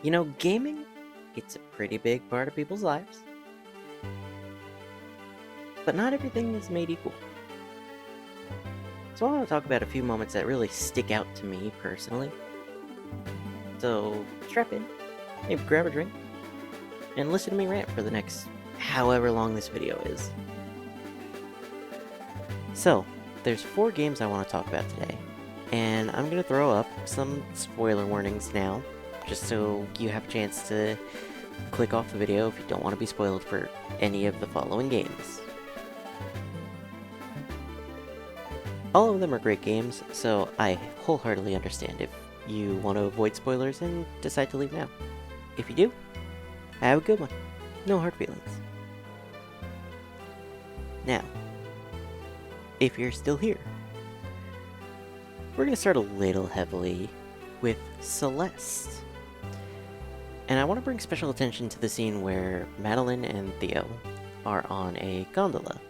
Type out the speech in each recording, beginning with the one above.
You know, gaming, it's a pretty big part of people's lives. But not everything is made equal. So I want to talk about a few moments that really stick out to me personally. So strap in, maybe grab a drink, and listen to me rant for the next however long this video is. So, there's 4 games I want to talk about today, and I'm going to throw up some spoiler warnings now, just so you have a chance to click off the video if you don't want to be spoiled for any of the following games. All of them are great games, so I wholeheartedly understand if you want to avoid spoilers and decide to leave now. If you do, have a good one. No hard feelings. Now, if you're still here, we're going to start a little heavily with Celeste. And I want to bring special attention to the scene where Madeline and Theo are on a gondola.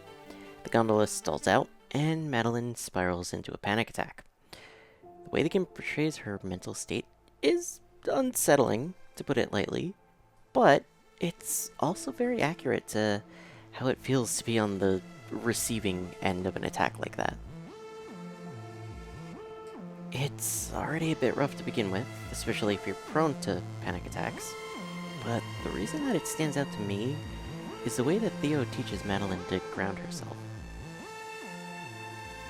The gondola stalls out, and Madeline spirals into a panic attack. The way the game portrays her mental state is unsettling, to put it lightly, but it's also very accurate to how it feels to be on the receiving end of an attack like that. It's already a bit rough to begin with, especially if you're prone to panic attacks, but the reason that it stands out to me is the way that Theo teaches Madeline to ground herself.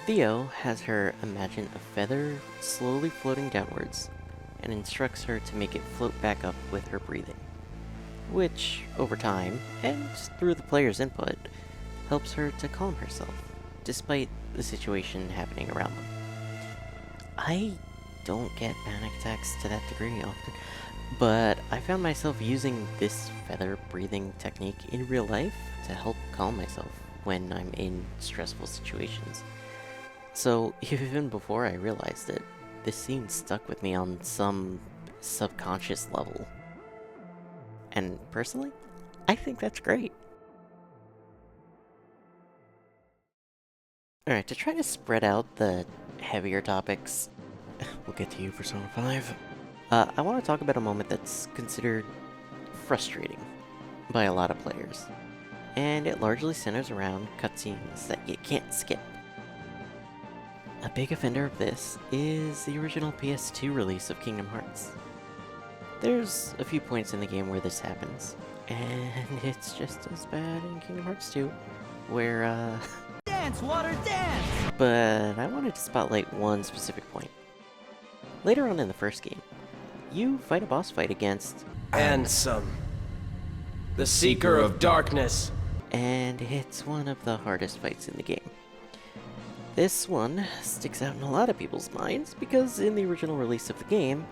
Theo has her imagine a feather slowly floating downwards, and instructs her to make it float back up with her breathing, which, over time, and through the player's input, helps her to calm herself, despite the situation happening around them. I don't get panic attacks to that degree often, but I found myself using this feather breathing technique in real life to help calm myself when I'm in stressful situations. So even before I realized it, this scene stuck with me on some subconscious level. And personally, I think that's great. Alright, to try to spread out the heavier topics, we'll get to you, Persona 5. I want to talk about a moment that's considered frustrating by a lot of players. And it largely centers around cutscenes that you can't skip. A big offender of this is the original PS2 release of Kingdom Hearts. There's a few points in the game where this happens, and it's just as bad in Kingdom Hearts 2, where, Dance, water, dance! But I wanted to spotlight one specific point. Later on in the first game, you fight a boss fight against Ansem, the Seeker of Darkness. and it's one of the hardest fights in the game. This one sticks out in a lot of people's minds because in the original release of the game,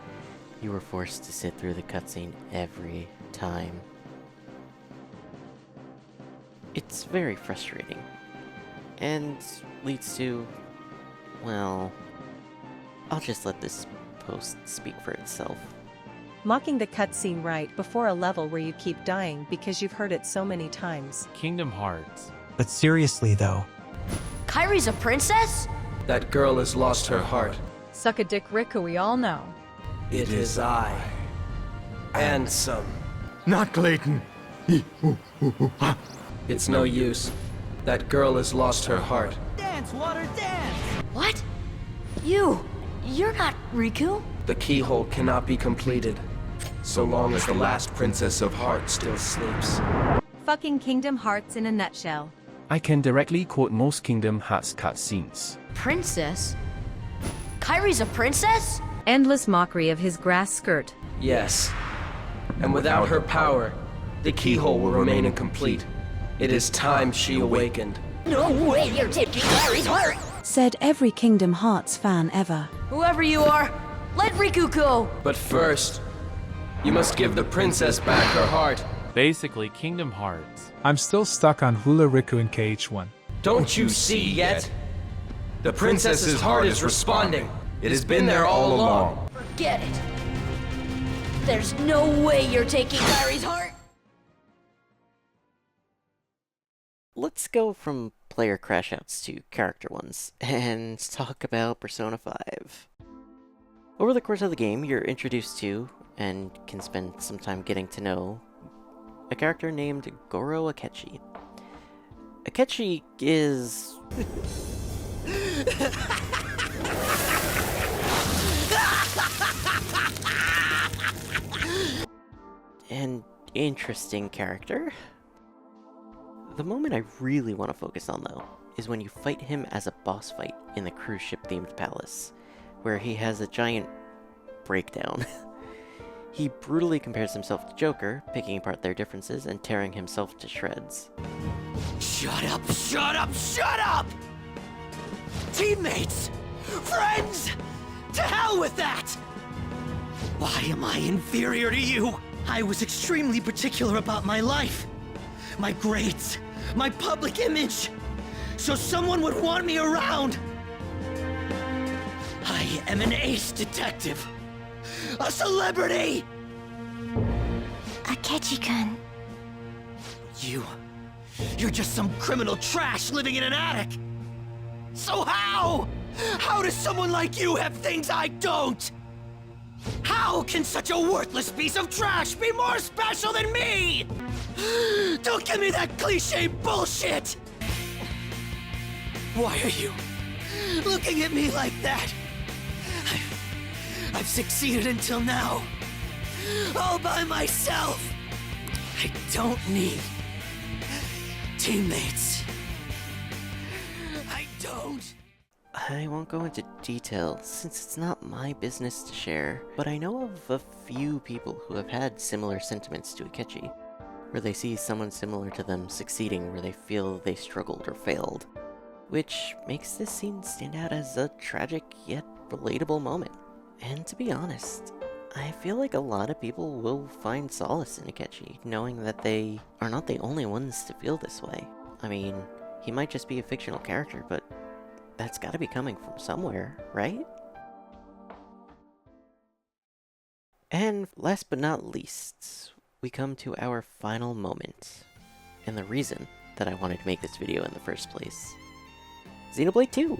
you were forced to sit through the cutscene every time. It's very frustrating, and leads to, well, I'll just let this post speak for itself. Mocking the cutscene right before a level where you keep dying because you've heard it so many times. Kingdom Hearts. But seriously though, Kairi's a princess? That girl has lost her heart. Suck a dick Riku, we all know. It is I, Ansem. Not Clayton. It's no use. That girl has lost her heart. Dance, water, dance! What? You're not Riku? The keyhole cannot be completed, so long as the last princess of heart still sleeps. Fucking Kingdom Hearts in a nutshell. I can directly quote most Kingdom Hearts cutscenes. Princess? Kairi's a princess? Endless mockery of his grass skirt. Yes. And without her power, the keyhole will remain incomplete. It is time she awakened. No way you're taking Kairi's heart! Said every Kingdom Hearts fan ever. Whoever you are, let Riku go! But first, you must give the princess back her heart. Basically, Kingdom Hearts. I'm still stuck on Hula Riku in KH1. Don't you see yet? The princess's heart is responding. It has been there all along. Forget it. There's no way you're taking Kairi's heart! Let's go from player crashouts to character ones, and talk about Persona 5. Over the course of the game, you're introduced to, and can spend some time getting to know a character named Goro Akechi. Akechi is... an interesting character. The moment I really want to focus on, though, is when you fight him as a boss fight in the cruise ship themed palace, where he has a giant breakdown. He brutally compares himself to Joker, picking apart their differences and tearing himself to shreds. Shut up, shut up, shut up! Teammates! Friends! To hell with that! Why am I inferior to you? I was extremely particular about my life, my grades, my public image, so someone would want me around. I am an ace detective, a celebrity! Akechi-kun. You're just some criminal trash living in an attic! So how? How does someone like you have things I don't? How can such a worthless piece of trash be more special than me? Don't give me that cliche bullshit! Why are you looking at me like that? I've succeeded until now, all by myself. I don't need teammates. I don't. I won't go into detail, since it's not my business to share, but I know of a few people who have had similar sentiments to Akechi, where they see someone similar to them succeeding where they feel they struggled or failed, which makes this scene stand out as a tragic yet relatable moment. And to be honest, I feel like a lot of people will find solace in Akechi, knowing that they are not the only ones to feel this way. I mean, he might just be a fictional character, but that's gotta be coming from somewhere, right? And last but not least, we come to our final moment, and the reason that I wanted to make this video in the first place. Xenoblade 2!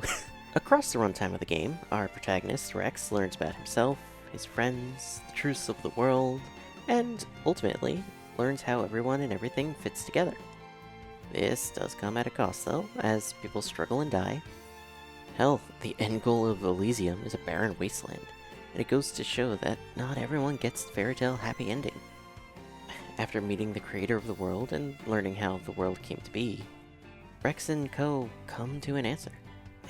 Across the runtime of the game, our protagonist, Rex, learns about himself, his friends, the truths of the world, and, ultimately, learns how everyone and everything fits together. This does come at a cost, though, as people struggle and die. Hell, the end goal of Elysium is a barren wasteland, and it goes to show that not everyone gets the fairy tale happy ending. After meeting the creator of the world and learning how the world came to be, Rex and Co. come to an answer.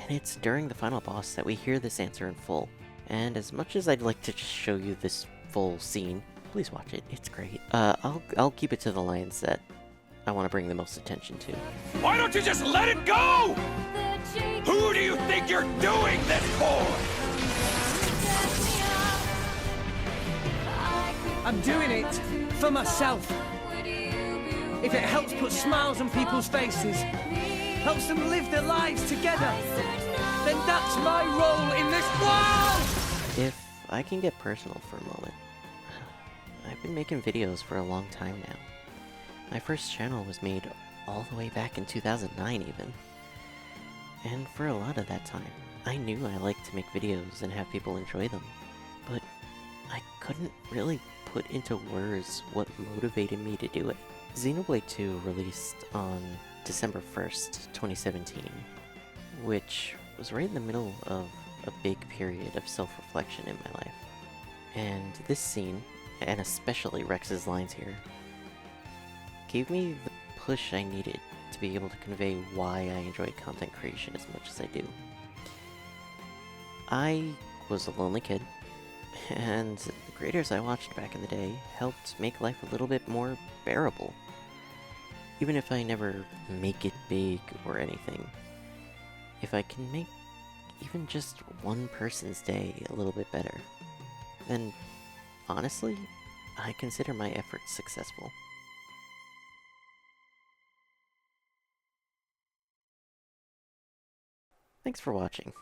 And it's during the final boss that we hear this answer in full. And as much as I'd like to just show you this full scene, please watch it, it's great. I'll keep it to the lines that I want to bring the most attention to. Why don't you just let it go? Who do you think you're doing this for? I'm doing it for myself. If it helps put smiles on people's faces, helps them live their lives together, then that's my role in this world! If I can get personal for a moment, I've been making videos for a long time now. My first channel was made all the way back in 2009 even. And for a lot of that time, I knew I liked to make videos and have people enjoy them, but I couldn't really put into words what motivated me to do it. Xenoblade 2 released on December 1st, 2017, which was right in the middle of a big period of self-reflection in my life. And this scene, and especially Rex's lines here, gave me the push I needed to be able to convey why I enjoy content creation as much as I do. I was a lonely kid, and the creators I watched back in the day helped make life a little bit more bearable. Even if I never make it big or anything, if I can make even just one person's day a little bit better, then honestly, I consider my efforts successful. Thanks for watching,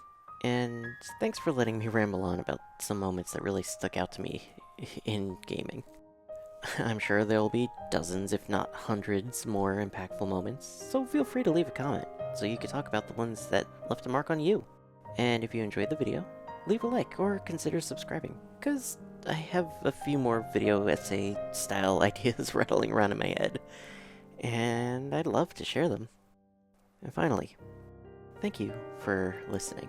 and thanks for letting me ramble on about some moments that really stuck out to me in gaming. I'm sure there'll be dozens, if not hundreds, more impactful moments, so feel free to leave a comment so you can talk about the ones that left a mark on you. And if you enjoyed the video, leave a like or consider subscribing, because I have a few more video essay style ideas rattling around in my head, and I'd love to share them. And finally, thank you for listening.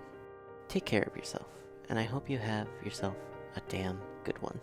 Take care of yourself, and I hope you have yourself a damn good one.